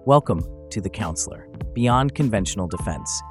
Welcome to The Counselor, Beyond Conventional Defense.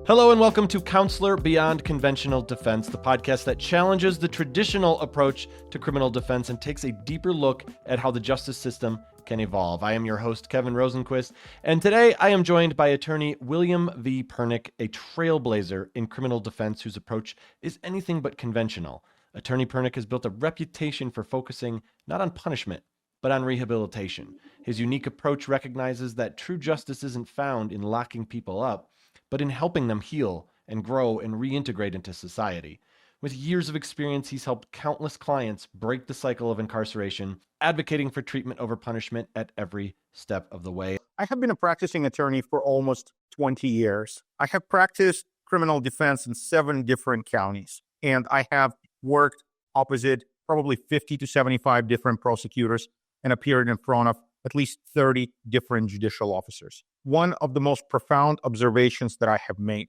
Hello and welcome to Counselor Beyond Conventional Defense, the podcast that challenges the traditional approach to criminal defense and takes a deeper look at how the justice system can evolve. I am your host, Kevin Rosenquist, and today I am joined by attorney William V. Pernik, a trailblazer in criminal defense whose approach is anything but conventional. Attorney Pernik has built a reputation for focusing not on punishment, but on rehabilitation. His unique approach recognizes that true justice isn't found in locking people up, but in helping them heal and grow and reintegrate into society. With years of experience, he's helped countless clients break the cycle of incarceration, advocating for treatment over punishment at every step of the way. I have been a practicing attorney for almost 20 years. I have practiced criminal defense in 7 different counties, and I have worked opposite probably 50 to 75 different prosecutors and appeared in front of at least 30 different judicial officers. One of the most profound observations that I have made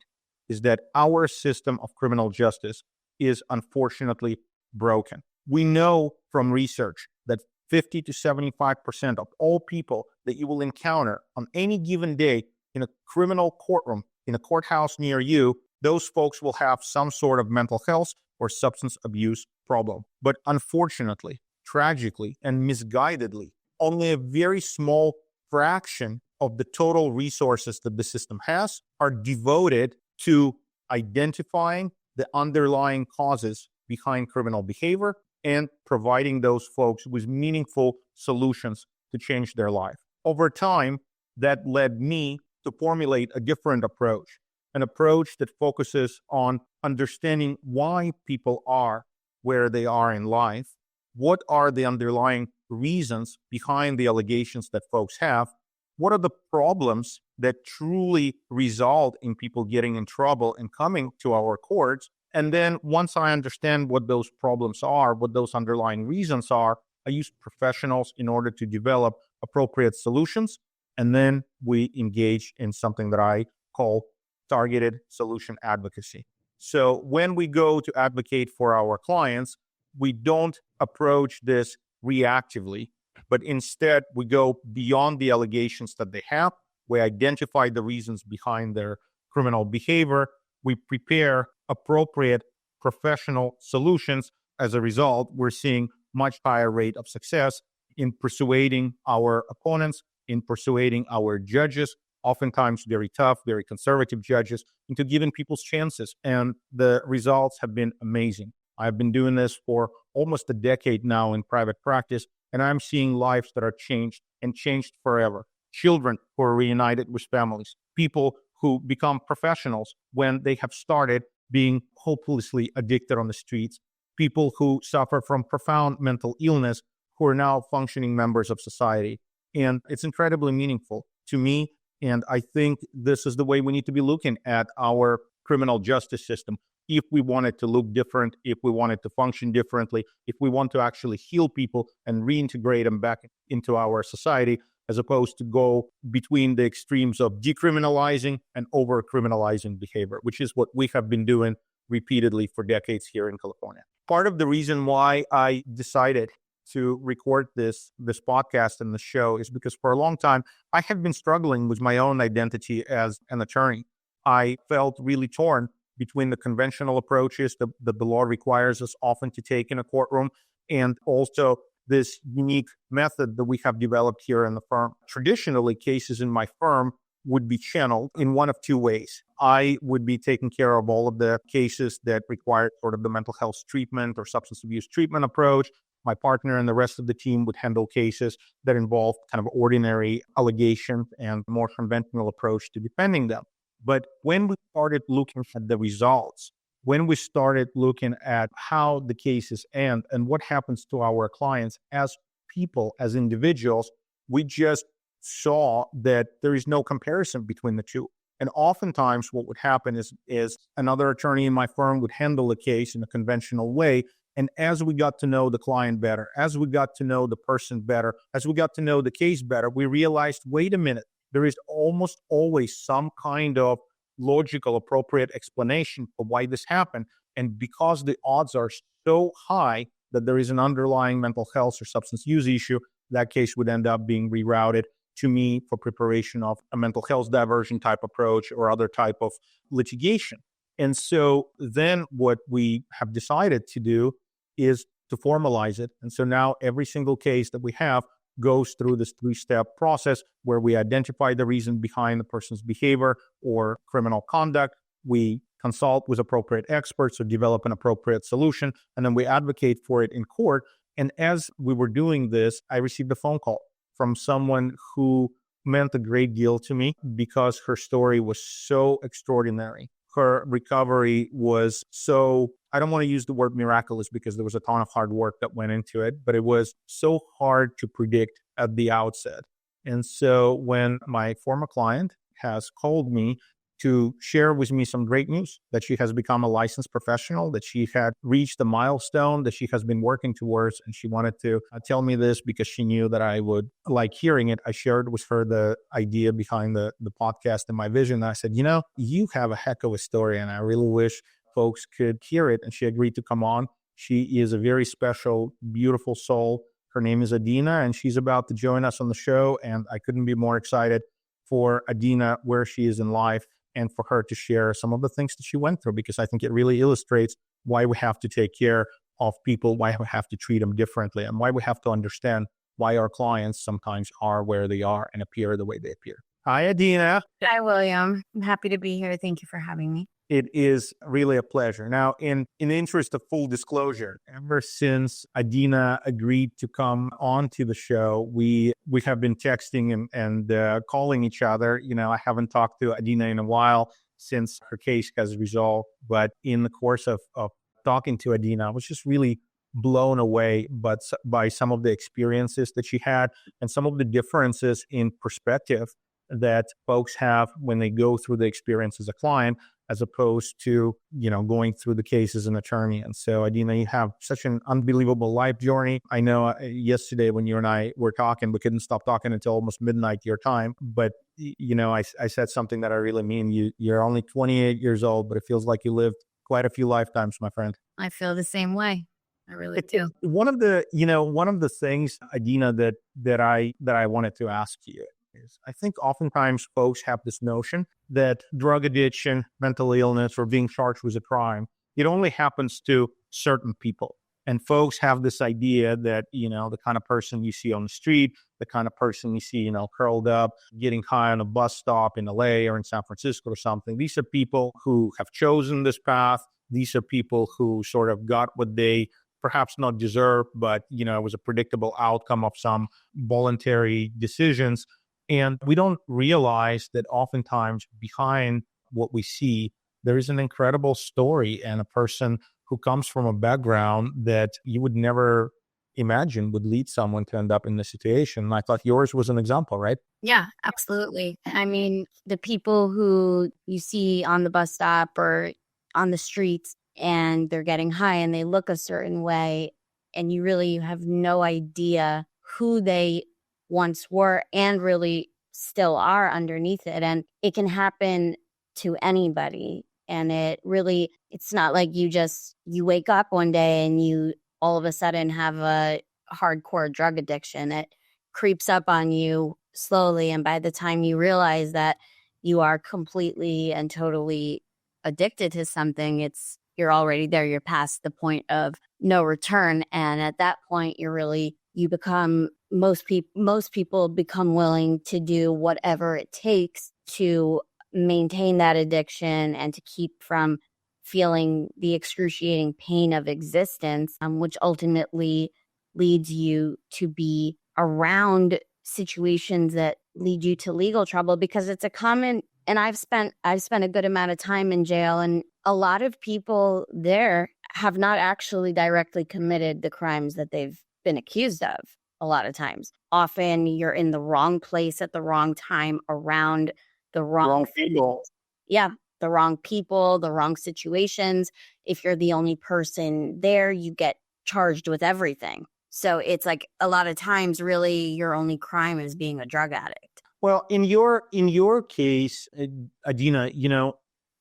is that our system of criminal justice is unfortunately broken. We know from research that 50 to 75% of all people that you will encounter on any given day in a criminal courtroom, in a courthouse near you, those folks will have some sort of mental health or substance abuse problem. But unfortunately, tragically, and misguidedly, only a very small fraction of the total resources that the system has are devoted to identifying the underlying causes behind criminal behavior and providing those folks with meaningful solutions to change their life. Over time, that led me to formulate a different approach, an approach that focuses on understanding why people are where they are in life, what are the underlying reasons behind the allegations that folks have, what are the problems that truly result in people getting in trouble and coming to our courts. And then once I understand what those problems are, what those underlying reasons are, I use professionals in order to develop appropriate solutions. And then we engage in something that I call targeted solution advocacy. So when we go to advocate for our clients, we don't approach this reactively, but instead we go beyond the allegations that they have. We identify the reasons behind their criminal behavior. We prepare appropriate professional solutions. As a result, we're seeing much higher rate of success in persuading our opponents, in persuading our judges, oftentimes very tough, very conservative judges, into giving people's chances. And the results have been amazing. I've been doing this for almost a decade now in private practice, and I'm seeing lives that are changed and changed forever. Children who are reunited with families, people who become professionals when they have started being hopelessly addicted on the streets, people who suffer from profound mental illness who are now functioning members of society. And it's incredibly meaningful to me. And I think this is the way we need to be looking at our criminal justice system. If we want it to look different, if we want it to function differently, if we want to actually heal people and reintegrate them back into our society, as opposed to go between the extremes of decriminalizing and over-criminalizing behavior, which is what we have been doing repeatedly for decades here in California. Part of the reason why I decided to record this podcast and the show is because for a long time, I have been struggling with my own identity as an attorney. I felt really torn between the conventional approaches that the law requires us often to take in a courtroom and also this unique method that we have developed here in the firm. Traditionally, cases in my firm would be channeled in one of 2 ways. I would be taking care of all of the cases that required sort of the mental health treatment or substance abuse treatment approach. My partner and the rest of the team would handle cases that involved kind of ordinary allegations and more conventional approach to defending them. But when we started looking at the results, when we started looking at how the cases end and what happens to our clients as people, as individuals, we just saw that there is no comparison between the two. And oftentimes what would happen is another attorney in my firm would handle a case in a conventional way. And as we got to know the client better, as we got to know the person better, as we got to know the case better, we realized, wait a minute, there is almost always some kind of logical, appropriate explanation for why this happened. And because the odds are so high that there is an underlying mental health or substance use issue, that case would end up being rerouted to me for preparation of a mental health diversion type approach or other type of litigation. And so then what we have decided to do is to formalize it. And so now every single case that we have goes through this 3-step process where we identify the reason behind the person's behavior or criminal conduct. We consult with appropriate experts or develop an appropriate solution, and then we advocate for it in court. And as we were doing this, I received a phone call from someone who meant a great deal to me because her story was so extraordinary. Her recovery was so, I don't want to use the word miraculous because there was a ton of hard work that went into it, but it was so hard to predict at the outset. And so when my former client has called me to share with me some great news, that she has become a licensed professional, that she had reached the milestone that she has been working towards, and she wanted to tell me this because she knew that I would like hearing it. I shared with her the idea behind the podcast and my vision. And I said, you have a heck of a story, and I really wish folks could hear it. And she agreed to come on. She is a very special, beautiful soul. Her name is Adina, and she's about to join us on the show. And I couldn't be more excited for Adina, where she is in life, and for her to share some of the things that she went through, because I think it really illustrates why we have to take care of people, why we have to treat them differently, and why we have to understand why our clients sometimes are where they are and appear the way they appear. Hi, Adina. Hi, William. I'm happy to be here. Thank you for having me. It is really a pleasure. Now, in the interest of full disclosure, ever since Adina agreed to come on to the show, we have been texting and calling each other. I haven't talked to Adina in a while since her case has resolved. But in the course of talking to Adina, I was just really blown away by some of the experiences that she had and some of the differences in perspective that folks have when they go through the experience as a client, as opposed to, going through the case as an attorney. And so, Adina, you have such an unbelievable life journey. I know yesterday when you and I were talking, we couldn't stop talking until almost midnight your time. But, I said something that I really mean. You're only 28 years old, but it feels like you lived quite a few lifetimes, my friend. I feel the same way. I really do. One of the things, Adina, that I wanted to ask you is, I think oftentimes folks have this notion that drug addiction, mental illness, or being charged with a crime, it only happens to certain people. And folks have this idea that, the kind of person you see on the street, the kind of person you see, curled up, getting high on a bus stop in LA or in San Francisco or something. These are people who have chosen this path. These are people who sort of got what they perhaps not deserved, but, it was a predictable outcome of some voluntary decisions. And we don't realize that oftentimes behind what we see, there is an incredible story and a person who comes from a background that you would never imagine would lead someone to end up in this situation. And I thought yours was an example, right? Yeah, absolutely. I mean, the people who you see on the bus stop or on the streets and they're getting high and they look a certain way, and you have no idea who they once were and really still are underneath it. And it can happen to anybody. And it's not like you wake up one day and you all of a sudden have a hardcore drug addiction. It creeps up on you slowly. And by the time you realize that you are completely and totally addicted to something, you're already there. You're past the point of no return. And at that point, most people become willing to do whatever it takes to maintain that addiction and to keep from feeling the excruciating pain of existence, which ultimately leads you to be around situations that lead you to legal trouble, because it's a common, and I've spent a good amount of time in jail, and a lot of people there have not actually directly committed the crimes that they've been accused of. A lot of times, often you're in the wrong place at the wrong time, around the wrong people. Yeah, the wrong people, the wrong situations. If you're the only person there, you get charged with everything. So it's like a lot of times, really, your only crime is being a drug addict. Well, in your case, Adina,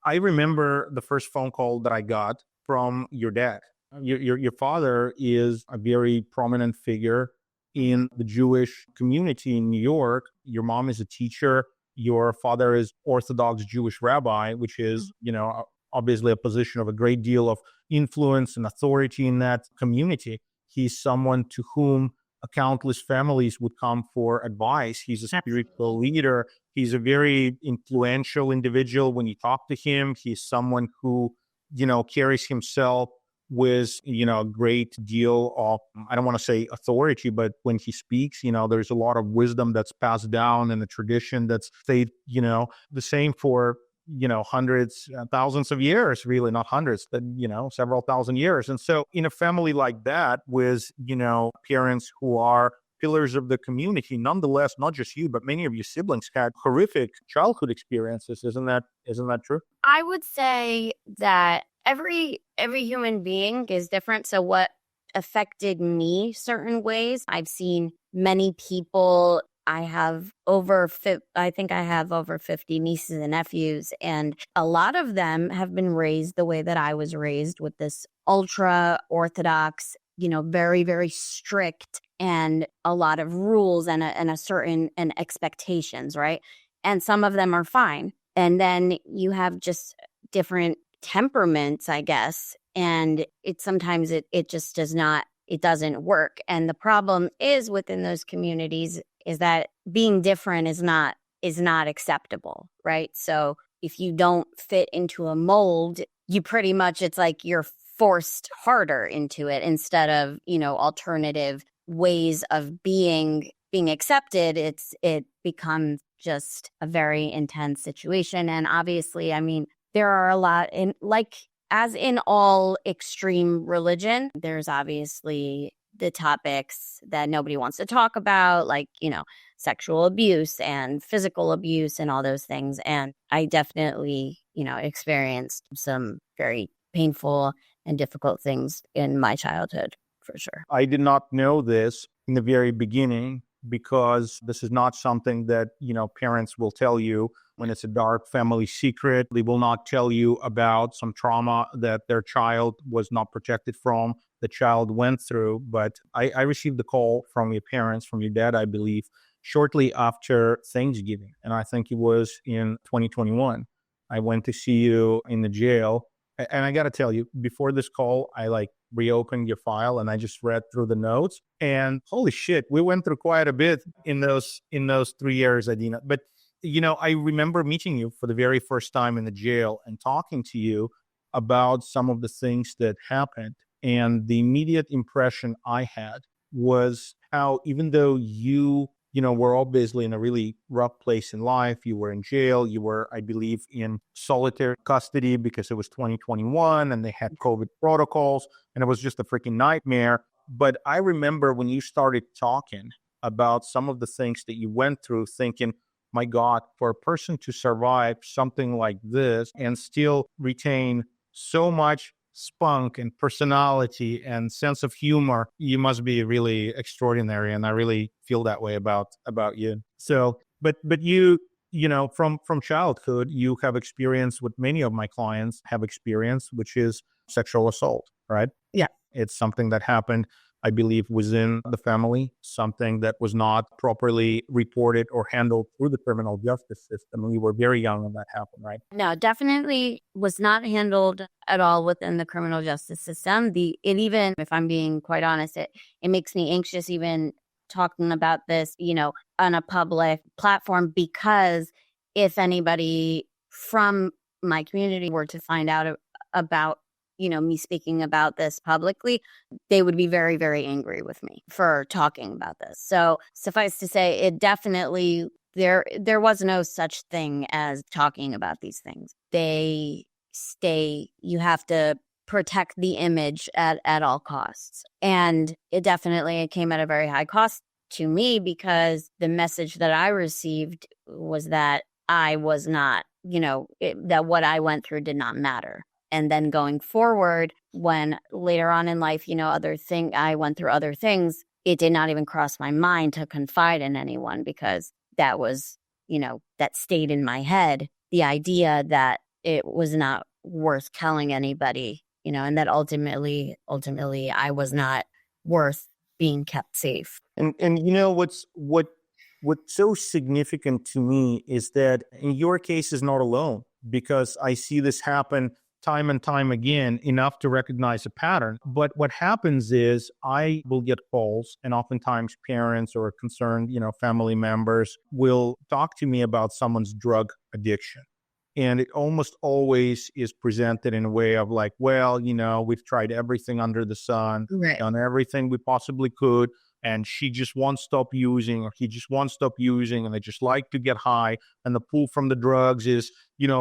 I remember the first phone call that I got from your dad. Your father is a very prominent figure in the Jewish community in New York. Your mom is a teacher. Your father is Orthodox Jewish rabbi, which is, obviously a position of a great deal of influence and authority in that community. He's someone to whom countless families would come for advice. He's a spiritual leader. He's a very influential individual. When you talk to him, he's someone who, carries himself with, a great deal of, I don't want to say authority, but when he speaks, there's a lot of wisdom that's passed down in the tradition that's stayed, the same for, hundreds, thousands of years, really, not hundreds, but, several thousand years. And so in a family like that with, parents who are pillars of the community, nonetheless, not just you, but many of your siblings had horrific childhood experiences. Isn't that true? I would say that every human being is different. So what affected me certain ways, I've seen many people. I think I have over 50 nieces and nephews, and a lot of them have been raised the way that I was raised, with this ultra-Orthodox, very, very strict, and a lot of rules and a certain expectations, right? And some of them are fine. And then you have just different temperaments, I guess. And sometimes it just doesn't work. And the problem is within those communities is that being different is not acceptable, right? So if you don't fit into a mold, you pretty much, it's like you're forced harder into it instead of, alternative ways of being accepted. It becomes just a very intense situation. And obviously, there are a lot as in all extreme religion, there's obviously the topics that nobody wants to talk about, like, sexual abuse and physical abuse and all those things. And I definitely, experienced some very painful and difficult things in my childhood, for sure. I did not know this in the very beginning, because this is not something that, parents will tell you when it's a dark family secret. They will not tell you about some trauma that their child was not protected from, the child went through. But I received the call from your parents, from your dad, I believe, shortly after Thanksgiving. And I think it was in 2021. I went to see you in the jail. And I got to tell you, before this call, I reopened your file and I just read through the notes. And holy shit, we went through quite a bit in those 3 years, Adina. But, I remember meeting you for the very first time in the jail and talking to you about some of the things that happened. And the immediate impression I had was how, even though you were obviously in a really rough place in life, you were in jail, you were, I believe, in solitary custody because it was 2021 and they had COVID protocols and it was just a freaking nightmare. But I remember when you started talking about some of the things that you went through, thinking, my God, for a person to survive something like this and still retain so much spunk and personality and sense of humor, you must be really extraordinary. And I really feel that way about you. So, but you, from childhood, you have experience what many of my clients have experienced, which is sexual assault, right? Yeah. It's something that happened, I believe, within the family, something that was not properly reported or handled through the criminal justice system. And we were very young when that happened, right? No, definitely was not handled at all within the criminal justice system. It even, if I'm being quite honest, it makes me anxious even talking about this, on a public platform, because if anybody from my community were to find out about me speaking about this publicly, they would be very, very angry with me for talking about this. So suffice to say, it definitely, there was no such thing as talking about these things. You have to protect the image at all costs. And it came at a very high cost to me, because the message that I received was that I was not, that what I went through did not matter. And then going forward, when later on in life, I went through other things, it did not even cross my mind to confide in anyone, because that was, that stayed in my head, the idea that it was not worth telling anybody, and that ultimately I was not worth being kept safe. And what's so significant to me is that in your case is not alone, because I see this happen time and time again, enough to recognize a pattern. But what happens is I will get calls, and oftentimes parents or concerned, family members will talk to me about someone's drug addiction. And it almost always is presented in a way of like, well, we've tried everything under the sun, Right. done everything we possibly could, and she just won't stop using, or he just won't stop using, and they just like to get high. And the pull from the drugs is,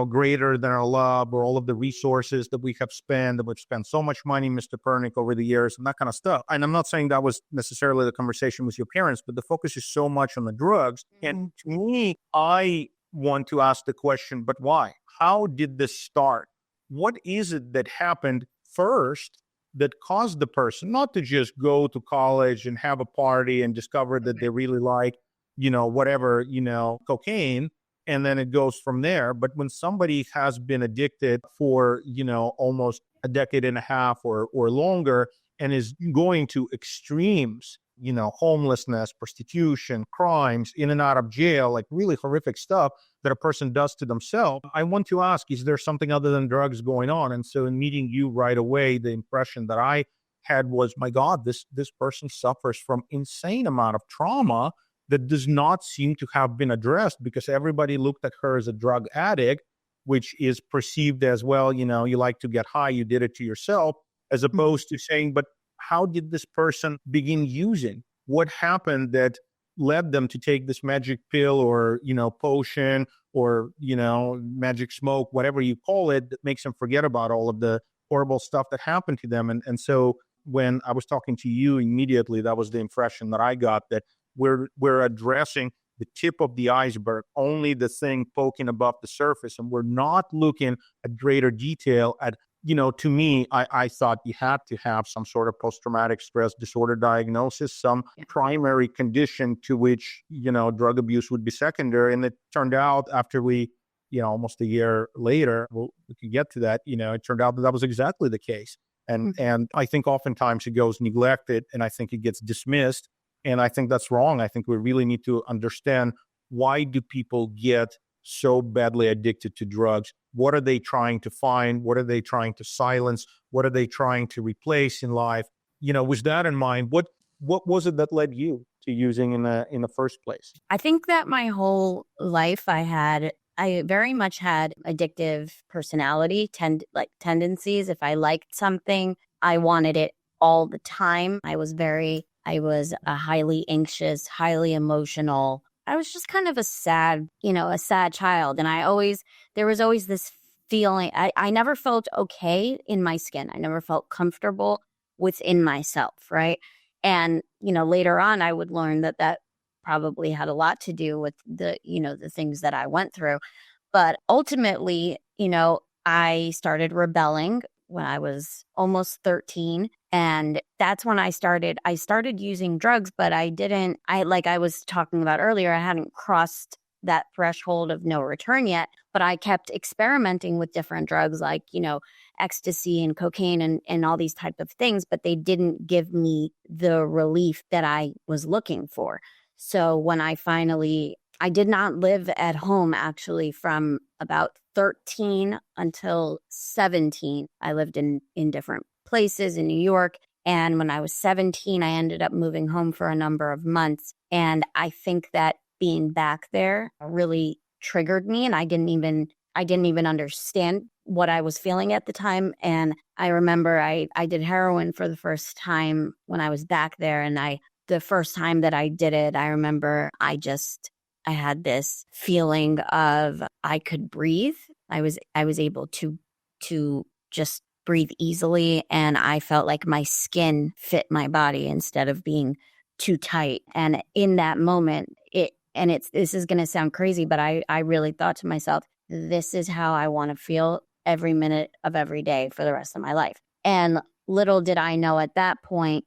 greater than our love or all of the resources that we have spent, that we've spent so much money, Mr. Pernik, over the years, and that kind of stuff. And I'm not saying that was necessarily the conversation with your parents, but the focus is so much on the drugs. And to me, I want to ask the question, but why? How did this start? What is it that happened first that caused the person not to just go to college and have a party and discover that they really like, cocaine, and then it goes from there? But when somebody has been addicted for, almost a decade and a half or longer, and is going to extremes, homelessness, prostitution, crimes, in and out of jail, like really horrific stuff that a person does to themselves, I want to ask, is there something other than drugs going on? And so in meeting you right away, the impression that I had was, my God, this person suffers from insane amount of trauma that does not seem to have been addressed, because everybody looked at her as a drug addict, which is perceived as, well, you like to get high, you did it to yourself, as opposed to saying, but how did this person begin using? What happened that led them to take this magic pill or, potion or, magic smoke, whatever you call it, that makes them forget about all of the horrible stuff that happened to them? And so when I was talking to you immediately, that was the impression that I got, that we're addressing the tip of the iceberg, only the thing poking above the surface. And we're not looking at greater detail at, to me, I thought you had to have some sort of post-traumatic stress disorder diagnosis, some primary condition to which, drug abuse would be secondary. And it turned out after we, almost a year later, we can get to that, it turned out that was exactly the case. And I think oftentimes it goes neglected, and I think it gets dismissed. And I think that's wrong. I think we really need to understand, why do people get so badly addicted to drugs? What are they trying to find? What are they trying to silence? What are they trying to replace in life? With that in mind, what was it that led you to using in the first place? I think that my whole life I very much had addictive personality, tendencies. If I liked something, I wanted it all the time. I was a highly anxious, highly emotional. I was just kind of a sad child. And there was always this feeling, I never felt okay in my skin. I never felt comfortable within myself, right? And, later on, I would learn that probably had a lot to do with the things that I went through. But ultimately, I started rebelling when I was almost 13. And that's when I started using drugs, but like I was talking about earlier, I hadn't crossed that threshold of no return yet, but I kept experimenting with different drugs like, ecstasy and cocaine and all these type of things, but they didn't give me the relief that I was looking for. So when I did not live at home actually from about 13 until 17. I lived in different places in New York. And when I was 17, I ended up moving home for a number of months. And I think that being back there really triggered me. And I didn't even understand what I was feeling at the time. And I remember I did heroin for the first time when I was back there. And the first time that I did it, I remember I had this feeling of I could breathe. I was able to just breathe easily, and I felt like my skin fit my body instead of being too tight. And in that moment, this is going to sound crazy, but I really thought to myself, this is how I want to feel every minute of every day for the rest of my life. And little did I know at that point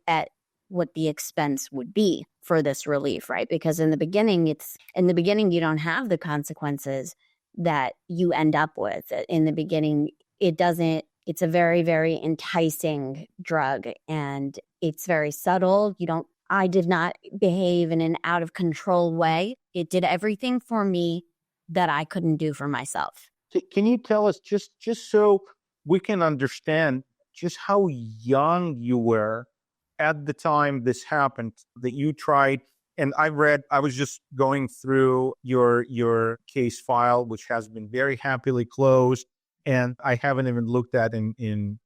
at what the expense would be for this relief, right? Because in the beginning, you don't have the consequences that you end up with. In the beginning, it doesn't It's a very, very enticing drug, and it's very subtle. I did not behave in an out of control way. It did everything for me that I couldn't do for myself. Can you tell us, just so we can understand, just how young you were at the time this happened, that you tried? And I was just going through your case file, which has been very happily closed, and I haven't even looked at in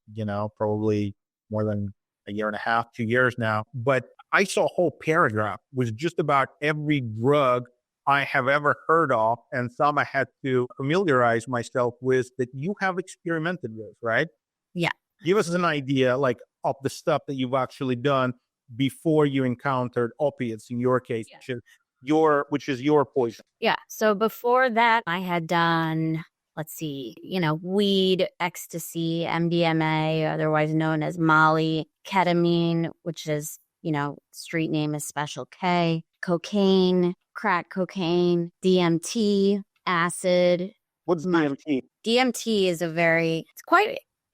probably more than a year and a half, 2 years now. But I saw a whole paragraph was just about every drug I have ever heard of, and some I had to familiarize myself with, that you have experimented with, right? Yeah. Give us an idea, like, of the stuff that you've actually done before you encountered opiates in your case, which is your poison. Yeah. So before that, I had done, weed, ecstasy, MDMA, otherwise known as Molly, ketamine, which is, street name is Special K, cocaine, crack cocaine, DMT, acid. What's DMT? DMT is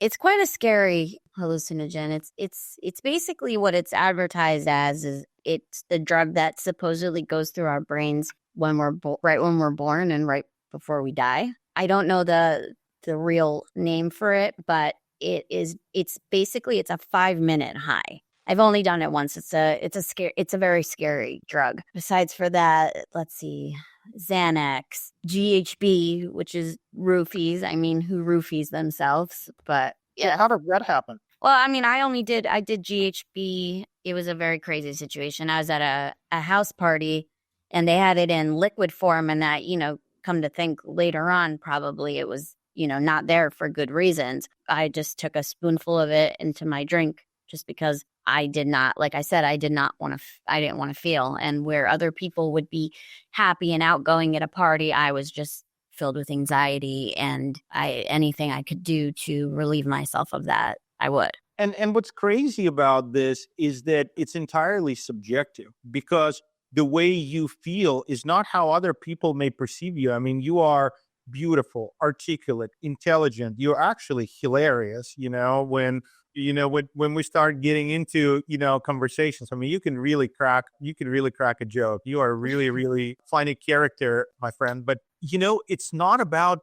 it's quite a scary hallucinogen. It's basically what it's advertised as. Is it's the drug that supposedly goes through our brains when we're right when we're born and right before we die. I don't know the real name for it, but it's basically a 5-minute high. I've only done it once. It's a very scary drug. Besides for that, let's see, Xanax, GHB, which is roofies. I mean, who roofies themselves? But yeah, how did that happen? Well, I mean, I did GHB. It was a very crazy situation. I was at a house party, and they had it in liquid form, and that, come to think later on, probably it was, not there for good reasons. I just took a spoonful of it into my drink just because I did not, like I said, I didn't want to feel. And where other people would be happy and outgoing at a party, I was just filled with anxiety, and anything I could do to relieve myself of that, I would. And what's crazy about this is that it's entirely subjective, because the way you feel is not how other people may perceive you. I mean, you are beautiful, articulate, intelligent. You're actually hilarious, when we start getting into, conversations. I mean, you can really crack a joke. You are really, really funny character, my friend. But, it's not about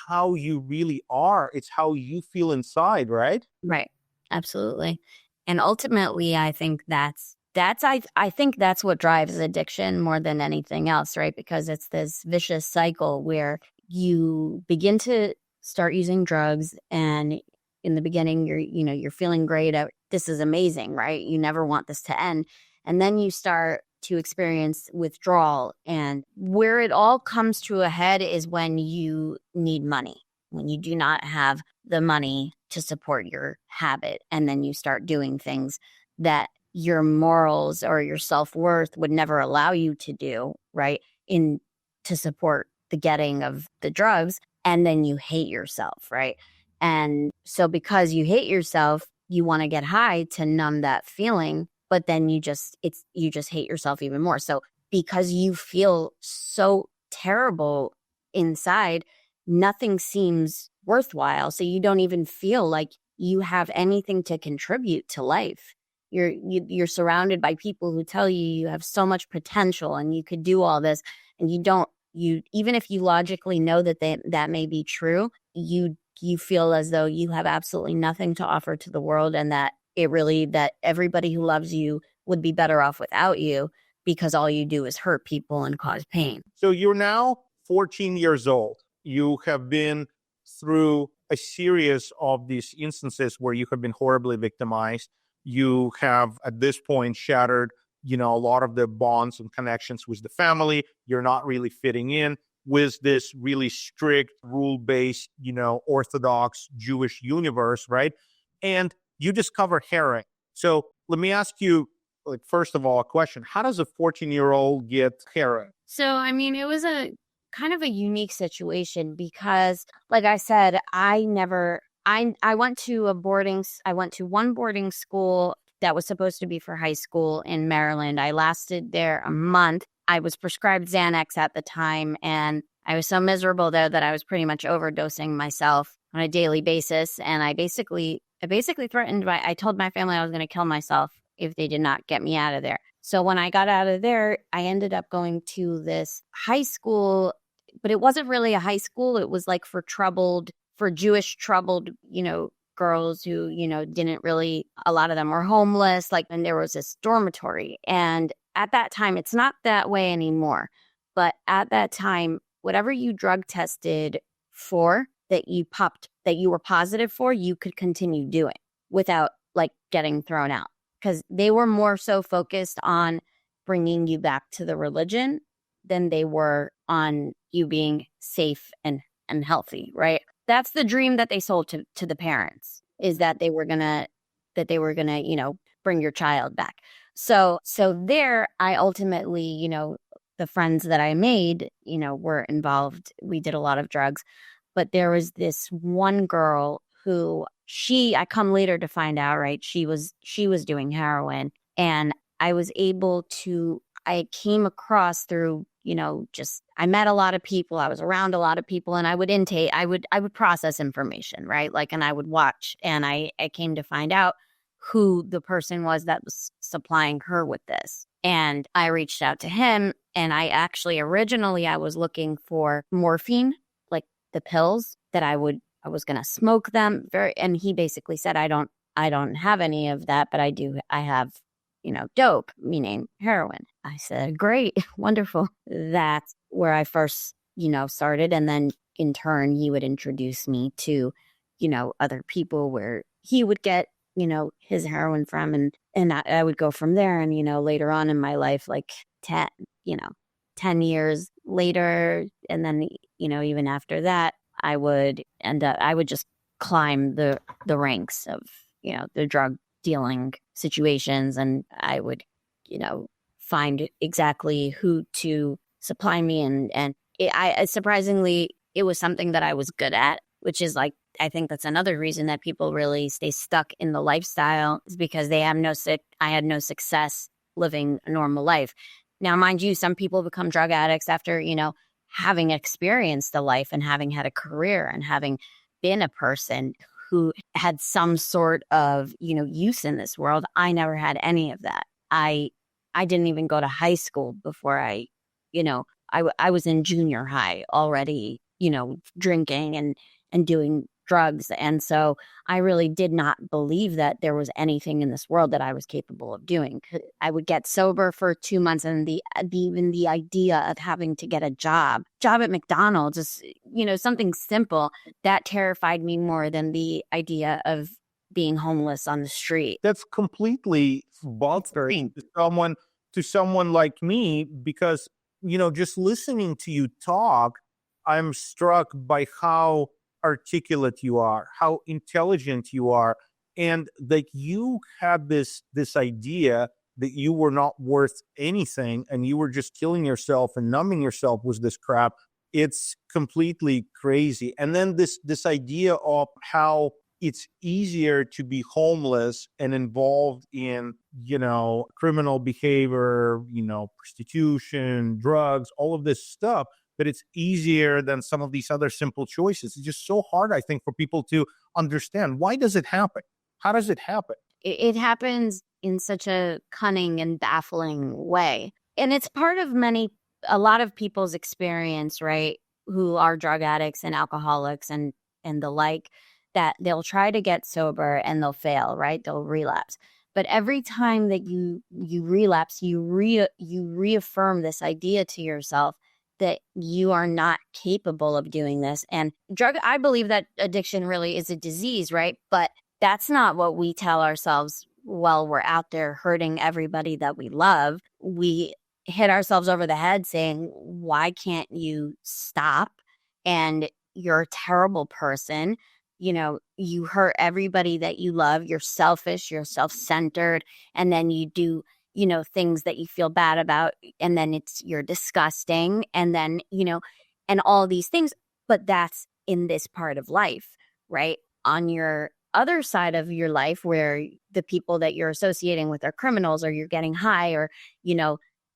how you really are. It's how you feel inside, right? Right. Absolutely. And ultimately, I think I think that's what drives addiction more than anything else, right? Because it's this vicious cycle where you begin to start using drugs, and in the beginning, you're feeling great. This is amazing, right? You never want this to end. And then you start to experience withdrawal. And where it all comes to a head is when you need money, when you do not have the money to support your habit. And then you start doing things that your morals or your self-worth would never allow you to do, right? To support the getting of the drugs. And then you hate yourself, right? And so because you hate yourself, you want to get high to numb that feeling, but then you just hate yourself even more. So because you feel so terrible inside, nothing seems worthwhile. So you don't even feel like you have anything to contribute to life. You're surrounded by people who tell you have so much potential and you could do all this, and even if you logically know that that may be true, you feel as though you have absolutely nothing to offer to the world, and that that everybody who loves you would be better off without you, because all you do is hurt people and cause pain. So you're now 14 years old. You have been through a series of these instances where you have been horribly victimized. You have, at this point, shattered, a lot of the bonds and connections with the family. You're not really fitting in with this really strict, rule-based, Orthodox Jewish universe, right? And you discover heroin. So let me ask you, first of all, a question. How does a 14-year-old get heroin? So, I mean, it was a kind of a unique situation because, like I said, I went to one boarding school that was supposed to be for high school in Maryland. I lasted there a month, I was prescribed Xanax at the time, and I was so miserable there that I was pretty much overdosing myself on a daily basis. And I basically threatened I told my family I was going to kill myself if they did not get me out of there. So when I got out of there, I ended up going to this high school, but it wasn't really a high school. It was like for Jewish troubled, girls who, didn't really, a lot of them were homeless, and there was this dormitory. And at that time, it's not that way anymore. But at that time, whatever you drug tested for that you were positive for, you could continue doing without getting thrown out, because they were more so focused on bringing you back to the religion than they were on you being safe and healthy, right? That's the dream that they sold to the parents, is that they were gonna bring your child back. So there, I ultimately, the friends that I made, were involved. We did a lot of drugs, but there was this one girl who I come later to find out, right? She was doing heroin, and I came across through, I met a lot of people, I was around a lot of people, and I would process information, right? And I would watch, and I came to find out who the person was that was supplying her with this. And I reached out to him, and originally I was looking for morphine, like the pills that I was going to smoke them. And he basically said, I don't have any of that, but I have, dope, meaning heroin. I said, great, wonderful. That's where I first, started. And then in turn, he would introduce me to, other people where he would get, his heroin from, and I would go from there. And, later on in my life, 10 years later, and then, even after that, I would just climb the ranks of, the drug dealing situations, and I would, find exactly who to supply me. And surprisingly, it was something that I was good at, which is I think that's another reason that people really stay stuck in the lifestyle, is because I had no success living a normal life. Now, mind you, some people become drug addicts after, having experienced a life and having had a career and having been a person who had some sort of, use in this world. I never had any of that. I didn't even go to high school before I was in junior high already, drinking and doing drugs. And so I really did not believe that there was anything in this world that I was capable of doing. I would get sober for 2 months, and even the idea of having to get a job at McDonald's, just, something simple, that terrified me more than the idea of being homeless on the street. That's completely bothering to someone like me, because, just listening to you talk, I'm struck by how articulate you are, how intelligent you are, and that you had this idea that you were not worth anything, and you were just killing yourself and numbing yourself with this crap. It's completely crazy. And then this idea of how it's easier to be homeless and involved in, criminal behavior, prostitution, drugs, all of this stuff, that it's easier than some of these other simple choices. It's just so hard, I think, for people to understand. Why does it happen? How does it happen? It happens in such a cunning and baffling way. And it's part of a lot of people's experience, right, who are drug addicts and alcoholics and the like, that they'll try to get sober and they'll fail, right? They'll relapse. But every time that you relapse, you reaffirm this idea to yourself that you are not capable of doing this. And I believe that addiction really is a disease, right? But that's not what we tell ourselves while we're out there hurting everybody that we love. We hit ourselves over the head saying, why can't you stop? And you're a terrible person. You hurt everybody that you love. You're selfish, you're self-centered, and then you do things that you feel bad about, and then you're disgusting, and then, and all these things. But that's in this part of life, right? On your other side of your life, where the people that you're associating with are criminals, or you're getting high, or,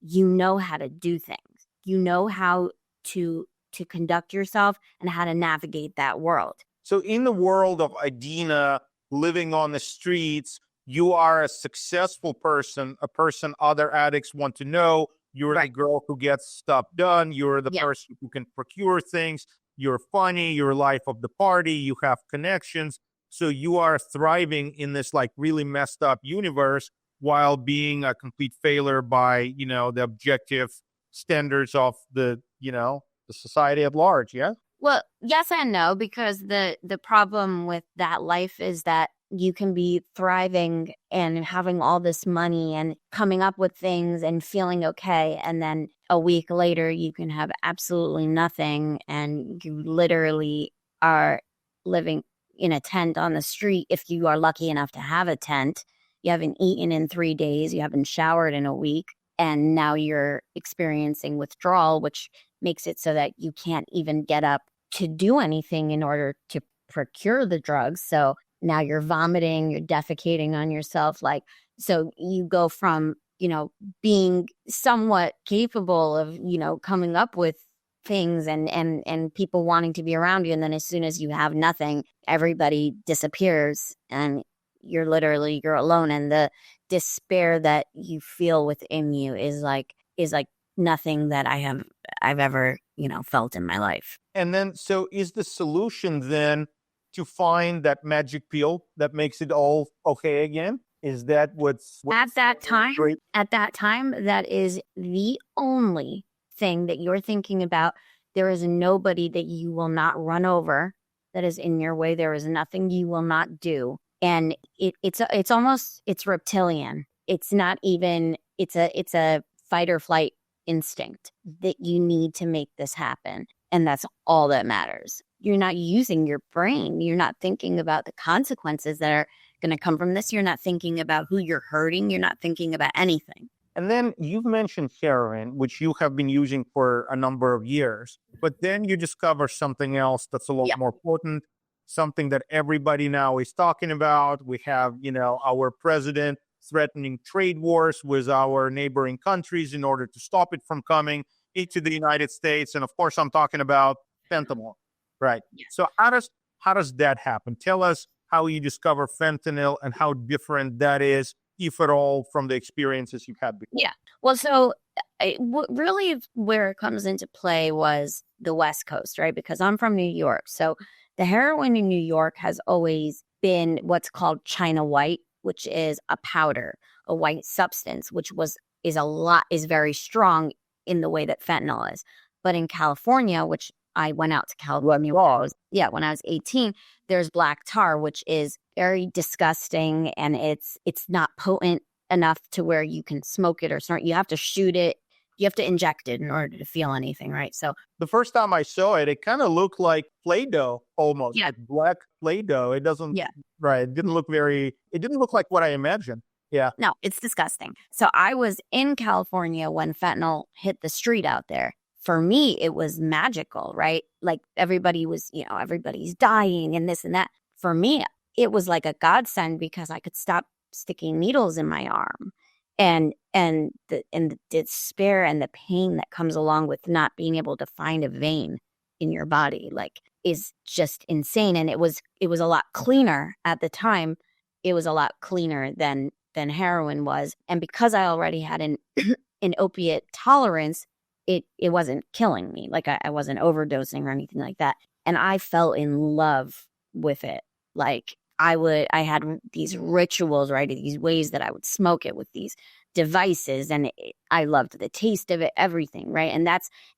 you know how to do things. You know how to conduct yourself and how to navigate that world. So in the world of Adina living on the streets, you are a successful person, a person other addicts want to know. You're the girl who gets stuff done. You're the person who can procure things. You're funny. You're life of the party. You have connections. So you are thriving in this like really messed up universe while being a complete failure by, the objective standards of the society at large. Yeah. Well, yes and no, because the problem with that life is that you can be thriving and having all this money and coming up with things and feeling okay. And then a week later, you can have absolutely nothing. And you literally are living in a tent on the street. If you are lucky enough to have a tent, you haven't eaten in 3 days, you haven't showered in a week. And now you're experiencing withdrawal, which makes it so that you can't even get up to do anything in order to procure the drugs. So now you're vomiting, you're defecating on yourself. So you go from, being somewhat capable of, coming up with things and people wanting to be around you. And then as soon as you have nothing, everybody disappears and you're alone. And the despair that you feel within you is like nothing that I've ever, felt in my life. And then, so is the solution then to find that magic pill that makes it all okay again? Is that what's at that time? Great? At that time, that is the only thing that you're thinking about. There is nobody that you will not run over that is in your way. There is nothing you will not do. And it's almost reptilian. It's not even, it's a fight or flight instinct that you need to make this happen. And that's all that matters. You're not using your brain. You're not thinking about the consequences that are going to come from this. You're not thinking about who you're hurting. You're not thinking about anything. And then you've mentioned heroin, which you have been using for a number of years. But then you discover something else that's a lot more potent, something that everybody now is talking about. We have, our president threatening trade wars with our neighboring countries in order to stop it from coming into the United States. And of course, I'm talking about fentanyl, right? Yeah. So how does that happen? Tell us how you discover fentanyl and how different that is, if at all, from the experiences you've had before. Yeah. Well, so really where it comes into play was the West Coast, right? Because I'm from New York. So the heroin in New York has always been what's called China white, which is a powder, a white substance, which is very strong in the way that fentanyl is. But in California, which I went out to California when I was 18, there's black tar, which is very disgusting, and it's not potent enough to where you can smoke it or snort. You have to shoot it. You have to inject it in order to feel anything, right? So the first time I saw it, it kind of looked like Play-Doh almost, like black Play-Doh. It doesn't, right? It didn't look like what I imagined. Yeah. No, it's disgusting. So I was in California when fentanyl hit the street out there. For me, it was magical, right? Like everybody's dying and this and that. For me, it was like a godsend because I could stop sticking needles in my arm. And the despair and the pain that comes along with not being able to find a vein in your body, is just insane. And it was a lot cleaner at the time. It was a lot cleaner than heroin was. And because I already had an opiate tolerance, it wasn't killing me. Like I wasn't overdosing or anything like that. And I fell in love with it. Like I had these rituals, right? These ways that I would smoke it with these devices. And I loved the taste of it, everything, right? And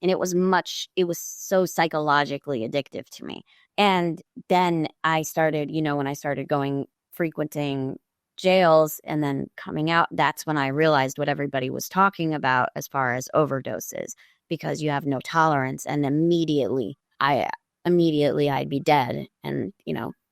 it was so psychologically addictive to me. And then I started, when I started frequenting jails and then coming out, that's when I realized what everybody was talking about as far as overdoses, because you have no tolerance. And immediately I'd be dead, and,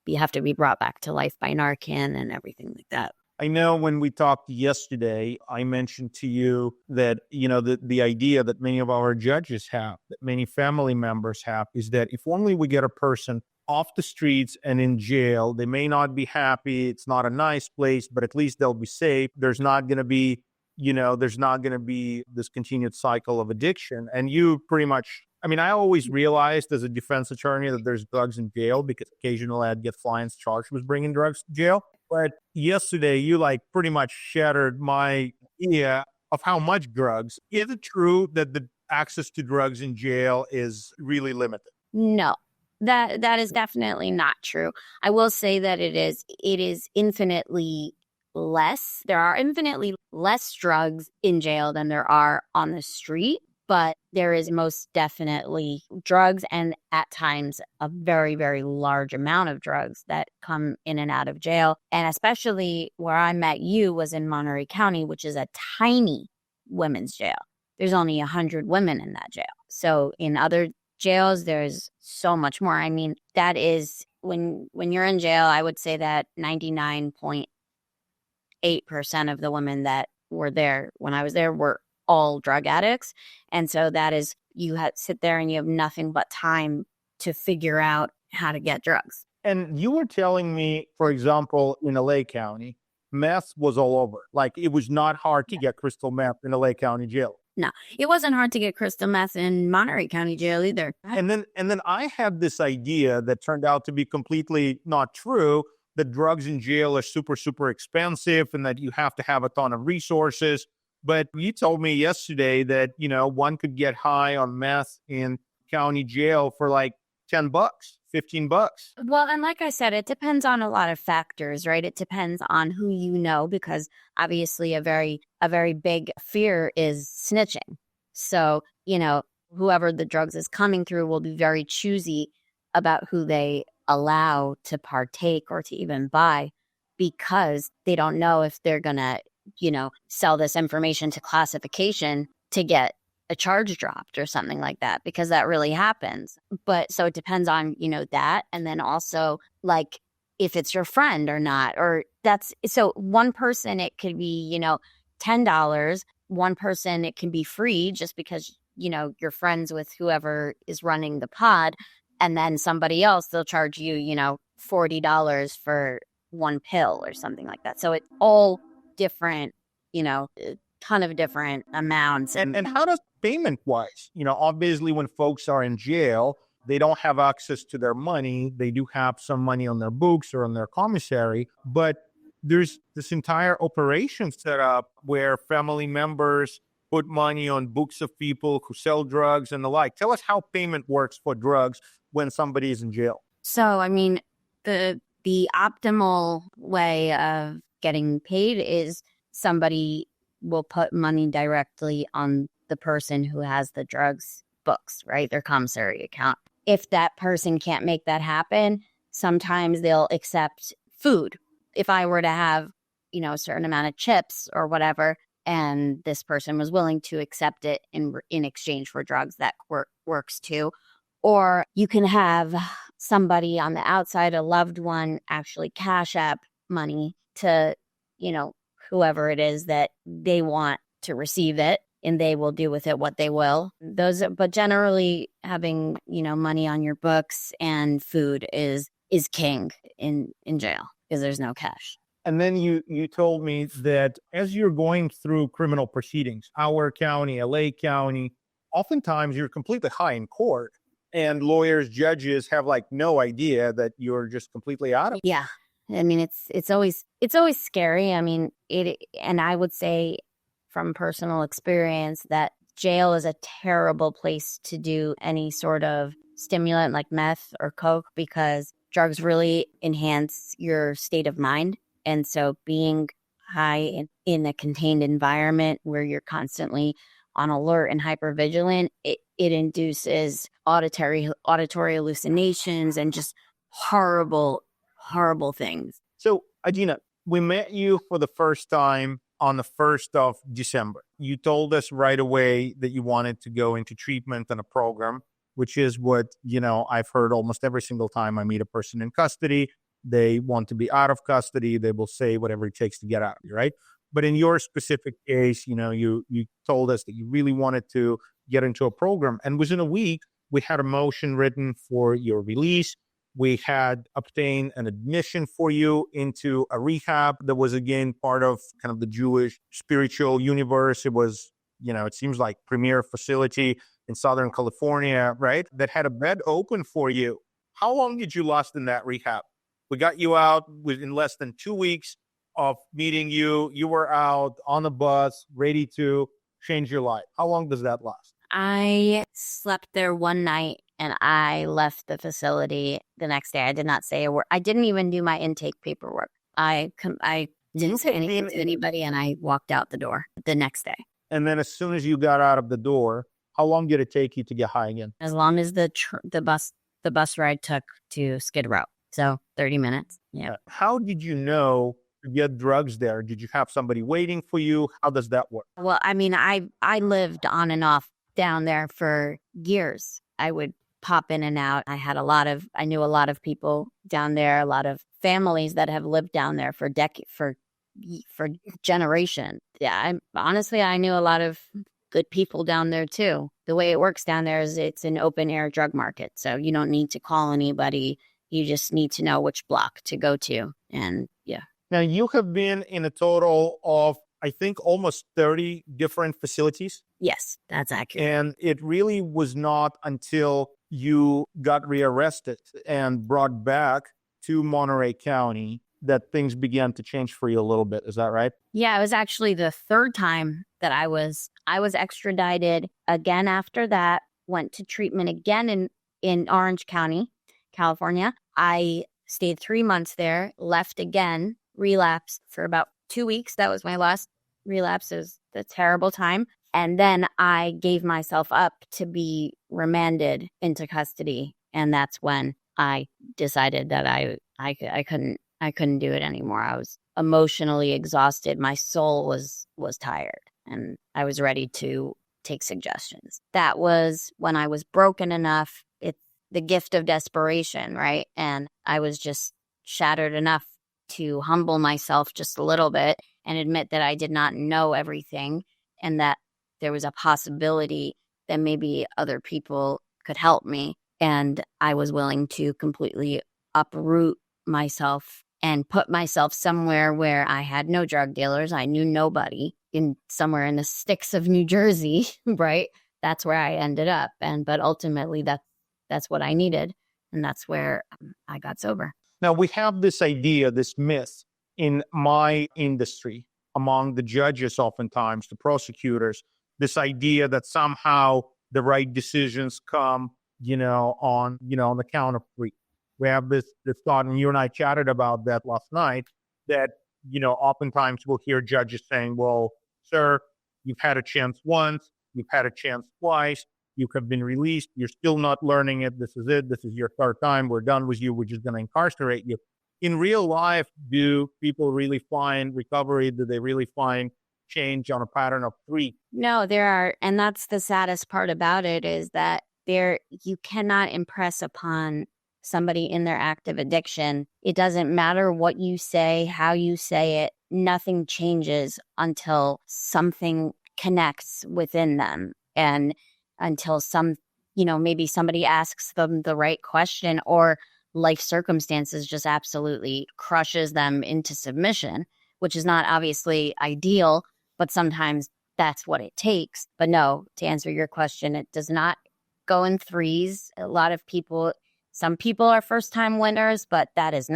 you have to be brought back to life by Narcan and everything like that. I know when we talked yesterday, I mentioned to you that, the idea that many of our judges have, that many family members have, is that if only we get a person off the streets and in jail, they may not be happy. It's not a nice place, but at least they'll be safe. There's not going to be there's not going to be this continued cycle of addiction. And you pretty much, I always realized as a defense attorney that there's drugs in jail because occasionally I'd get clients charged with bringing drugs to jail. But yesterday, you pretty much shattered my idea of how much drugs. Is it true that the access to drugs in jail is really limited? No, that is definitely not true. I will say that it is infinitely less. There are infinitely less drugs in jail than there are on the street, but there is most definitely drugs and at times a very, very large amount of drugs that come in and out of jail. And especially where I met you was in Monterey County, which is a tiny women's jail. There's only 100 women in that jail. So in other jails, there's so much more. That is when you're in jail, I would say that 99.8% of the women that were there when I was there were all drug addicts. And so that is, you sit there and you have nothing but time to figure out how to get drugs. And you were telling me, for example, in LA County, meth was all over. It was not hard to get crystal meth in LA County jail. No, it wasn't hard to get crystal meth in Monterey County jail either. And then I had this idea that turned out to be completely not true, that drugs in jail are super, super expensive and that you have to have a ton of resources. But you told me yesterday that, one could get high on meth in county jail for $10, $15. Well, and like I said, it depends on a lot of factors, right? It depends on who you know, because obviously a very big fear is snitching. So, whoever the drugs is coming through will be very choosy about who they allow to partake or to even buy, because they don't know if they're going to, sell this information to classification to get a charge dropped or something like that, because that really happens. But so it depends on, that. And then also if it's your friend or not, or so one person, it could be, $10. One person, it can be free just because, you're friends with whoever is running the pod. And then somebody else, they'll charge you, $40 for one pill or something like that. So it's all different, a ton of different amounts. And how does payment wise? Obviously when folks are in jail, they don't have access to their money. They do have some money on their books or on their commissary, but there's this entire operation set up where family members put money on books of people who sell drugs and the like. Tell us how payment works for drugs when somebody is in jail. So, the optimal way of getting paid is somebody will put money directly on the person who has the drugs books, right? Their commissary account. If that person can't make that happen, sometimes they'll accept food. If I were to have, a certain amount of chips or whatever, and this person was willing to accept it in exchange for drugs, that works too. Or you can have somebody on the outside, a loved one, actually cash app money to, whoever it is that they want to receive it, and they will do with it what they will. But generally having, money on your books and food is king in jail because there's no cash. And then you told me that as you're going through criminal proceedings, our county, LA County, oftentimes you're completely high in court and lawyers, judges have no idea that you're just completely out of it. Yeah. It's always scary. And I would say from personal experience that jail is a terrible place to do any sort of stimulant like meth or coke, because drugs really enhance your state of mind. And so being high in a contained environment where you're constantly on alert and hypervigilant, it induces auditory hallucinations and just horrible things. So, Adina, we met you for the first time on the 1st of December. You told us right away that you wanted to go into treatment and a program, which is what, I've heard almost every single time I meet a person in custody. They want to be out of custody. They will say whatever it takes to get out of you, right? But in your specific case, you told us that you really wanted to get into a program. And within a week, we had a motion written for your release. We had obtained an admission for you into a rehab that was, again, part of kind of the Jewish spiritual universe. It was, it seems like premier facility in Southern California, right? That had a bed open for you. How long did you last in that rehab? We got you out within less than 2 weeks of meeting you. You were out on the bus, ready to change your life. How long does that last? I slept there one night and I left the facility the next day. I did not say a word. I didn't even do my intake paperwork. I didn't say anything to anybody, and I walked out the door the next day. And then as soon as you got out of the door, how long did it take you to get high again? As long as the bus ride took to Skid Row. So 30 minutes. Yeah. How did you know to get drugs there? Did you have somebody waiting for you? How does that work? Well, I mean, I lived on and off down there for years. I would pop in and out. I knew a lot of people down there, a lot of families that have lived down there for generations. Yeah, I knew a lot of good people down there too. The way it works down there is it's an open air drug market. So you don't need to call anybody. You just need to know which block to go to. And yeah. Now you have been in a total of, I think, almost 30 different facilities. Yes, that's accurate. And it really was not until you got rearrested and brought back to Monterey County that things began to change for you a little bit. Is that right? Yeah, it was actually the third time that I was extradited again after that, went to treatment again in Orange County, California. I stayed 3 months there, left again, relapsed for about 2 weeks. That was my last relapse. It was a terrible time. And then I gave myself up to be remanded into custody. And that's when I decided that I couldn't do it anymore. I was emotionally exhausted. My soul was tired, and I was ready to take suggestions. That was when I was broken enough. It's the gift of desperation, right? And I was just shattered enough to humble myself just a little bit and admit that I did not know everything, and that there was a possibility that maybe other people could help me. And I was willing to completely uproot myself and put myself somewhere where I had no drug dealers. I knew nobody, somewhere in the sticks of New Jersey, right? That's where I ended up. But ultimately that's what I needed. And that's where I got sober. Now we have this idea, this myth in my industry, among the judges, oftentimes the prosecutors, this idea that somehow the right decisions come, on the count of three. We have this thought, and you and I chatted about that last night, that, oftentimes we'll hear judges saying, well, sir, you've had a chance once, you've had a chance twice, you have been released, you're still not learning it, this is it, this is your third time, we're done with you, we're just going to incarcerate you. In real life, do people really find recovery? Do they really find change on a pattern of three? No, there are, and that's the saddest part about it, is that you cannot impress upon somebody in their active addiction. It doesn't matter what you say, how you say it, nothing changes until something connects within them, and until maybe somebody asks them the right question, or life circumstances just absolutely crushes them into submission, which is not obviously ideal, but sometimes that's what it takes. But no, to answer your question, it does not go in threes. Some people are first-time winners, but that's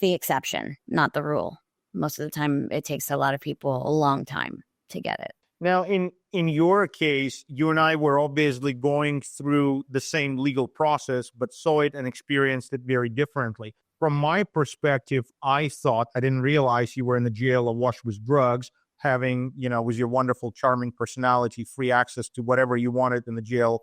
the exception, not the rule. Most of the time, it takes a lot of people a long time to get it. Now, in your case, you and I were obviously going through the same legal process, but saw it and experienced it very differently. From my perspective, I didn't realize you were in the jail awash with drugs, having, with your wonderful, charming personality, free access to whatever you wanted in the jail,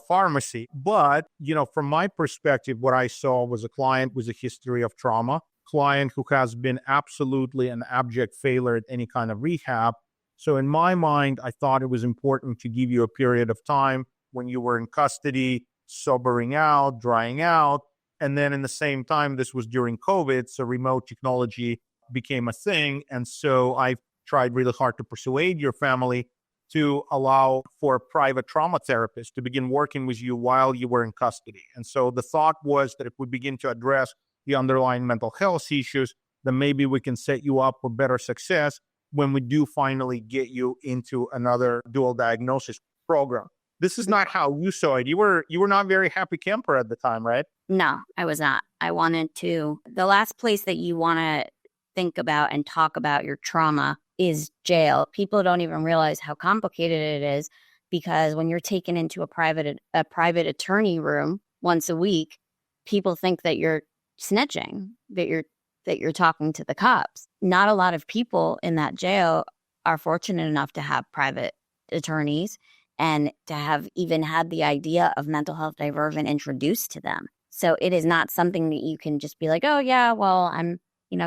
pharmacy. But, from my perspective, what I saw was a client with a history of trauma, client who has been absolutely an abject failure at any kind of rehab. So in my mind, I thought it was important to give you a period of time when you were in custody, sobering out, drying out. And then in the same time, this was during COVID, so remote technology became a thing. And so I tried really hard to persuade your family to allow for a private trauma therapist to begin working with you while you were in custody. And so the thought was that if we begin to address the underlying mental health issues, then maybe we can set you up for better success when we do finally get you into another dual diagnosis program. This is not how you saw it. You were not very happy camper at the time, right? No, I was not. I wanted to. The last place that you want to think about and talk about your trauma is jail. People don't even realize how complicated it is, because when you're taken into a private attorney room once a week, people think that you're snitching, that you're talking to the cops. Not a lot of people in that jail are fortunate enough to have private attorneys and to have even had the idea of mental health diversion introduced to them. So it is not something that you can just be like, oh yeah, well, I'm,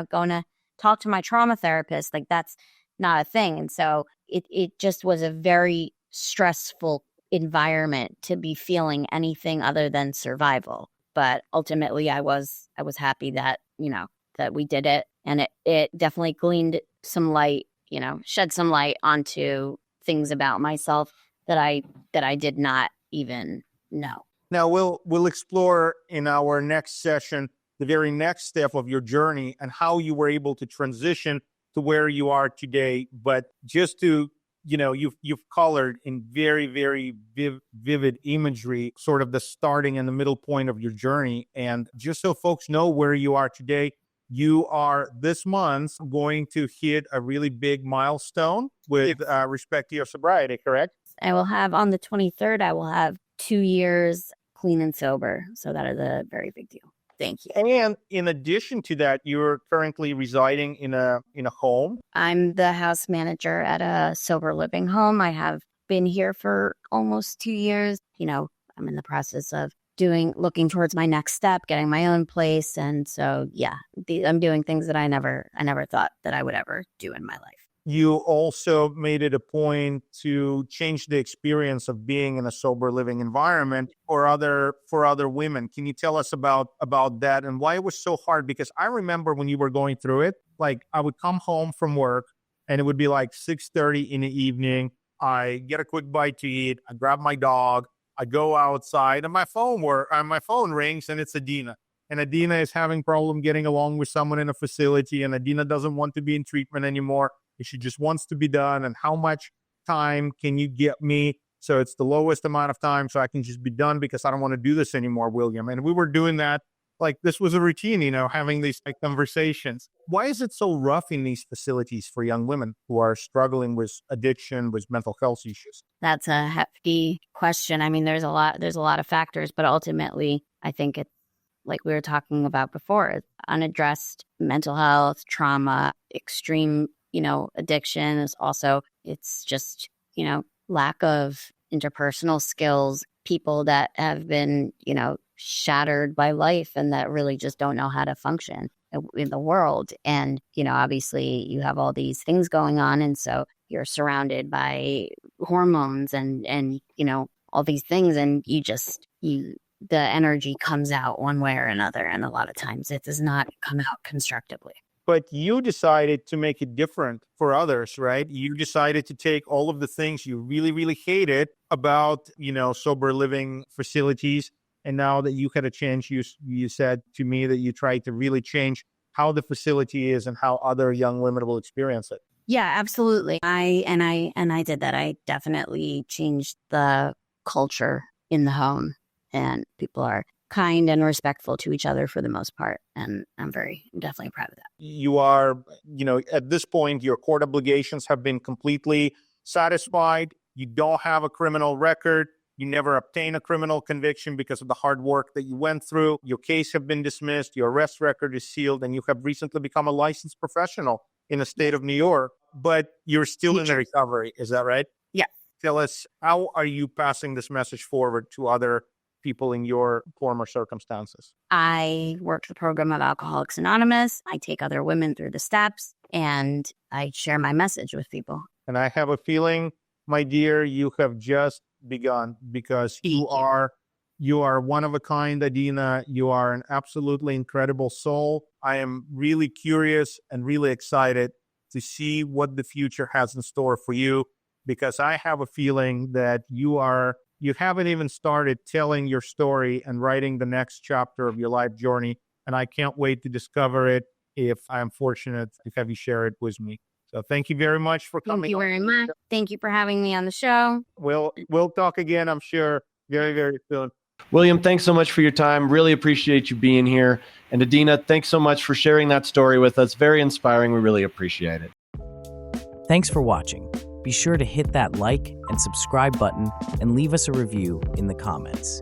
going to talk to my trauma therapist. Like, that's not a thing. And so it just was a very stressful environment to be feeling anything other than survival. But ultimately I was happy that, that we did it. And it definitely gleaned some light, shed some light onto things about myself that I did not even know. Now we'll explore in our next session the very next step of your journey and how you were able to transition to where you are today. But just to, you've colored in very, very vivid imagery, sort of the starting and the middle point of your journey. And just so folks know where you are today, you are this month going to hit a really big milestone with respect to your sobriety, correct? I will have on the 23rd, I will have 2 years clean and sober. So that is a very big deal. Thank you. And in addition to that, you're currently residing in a home. I'm the house manager at a sober living home. I have been here for almost 2 years. I'm in the process of looking towards my next step, getting my own place. And so, yeah, I'm doing things that I never thought that I would ever do in my life. You also made it a point to change the experience of being in a sober living environment for other women. Can you tell us about that and why it was so hard? Because I remember when you were going through it, like I would come home from work and it would be like 6:30 in the evening. I get a quick bite to eat. I grab my dog. I go outside and my phone rings and it's Adina. And Adina is having problem getting along with someone in a facility, and Adina doesn't want to be in treatment anymore. She just wants to be done. And how much time can you get me? So it's the lowest amount of time so I can just be done because I don't want to do this anymore, William. And we were doing that. Like this was a routine, having these conversations. Why is it so rough in these facilities for young women who are struggling with addiction, with mental health issues? That's a hefty question. I mean, there's a lot of factors, but ultimately I think it's like we were talking about before, it's unaddressed mental health, trauma, extreme addiction is also, it's just, lack of interpersonal skills, people that have been, shattered by life and that really just don't know how to function in the world. And, obviously you have all these things going on. And so you're surrounded by hormones and, all these things. And the energy comes out one way or another. And a lot of times it does not come out constructively. But you decided to make it different for others, right? You decided to take all of the things you really, really hated about, sober living facilities. And now that you had a chance, you said to me that you tried to really change how the facility is and how other young women will experience it. Yeah, absolutely. I did that. I definitely changed the culture in the home, and people are kind and respectful to each other for the most part. And I'm definitely proud of that. You are, at this point, your court obligations have been completely satisfied. You don't have a criminal record. You never obtained a criminal conviction because of the hard work that you went through. Your case have been dismissed. Your arrest record is sealed, and you have recently become a licensed professional in the state of New York, but you're still in the recovery. Is that right? Yeah. Tell us, how are you passing this message forward to other people in your former circumstances? I work the program of Alcoholics Anonymous. I take other women through the steps and I share my message with people. And I have a feeling, my dear, you have just begun because you are one of a kind, Adina. You are an absolutely incredible soul. I am really curious and really excited to see what the future has in store for you. because I have a feeling that you haven't even started telling your story and writing the next chapter of your life journey. And I can't wait to discover it if I'm fortunate to have you share it with me. So thank you very much for coming. Thank you very much. Thank you for having me on the show. We'll talk again, I'm sure, very, very soon. William, thanks so much for your time. Really appreciate you being here. And Adina, thanks so much for sharing that story with us. Very inspiring. We really appreciate it. Thanks for watching. Be sure to hit that like and subscribe button and leave us a review in the comments.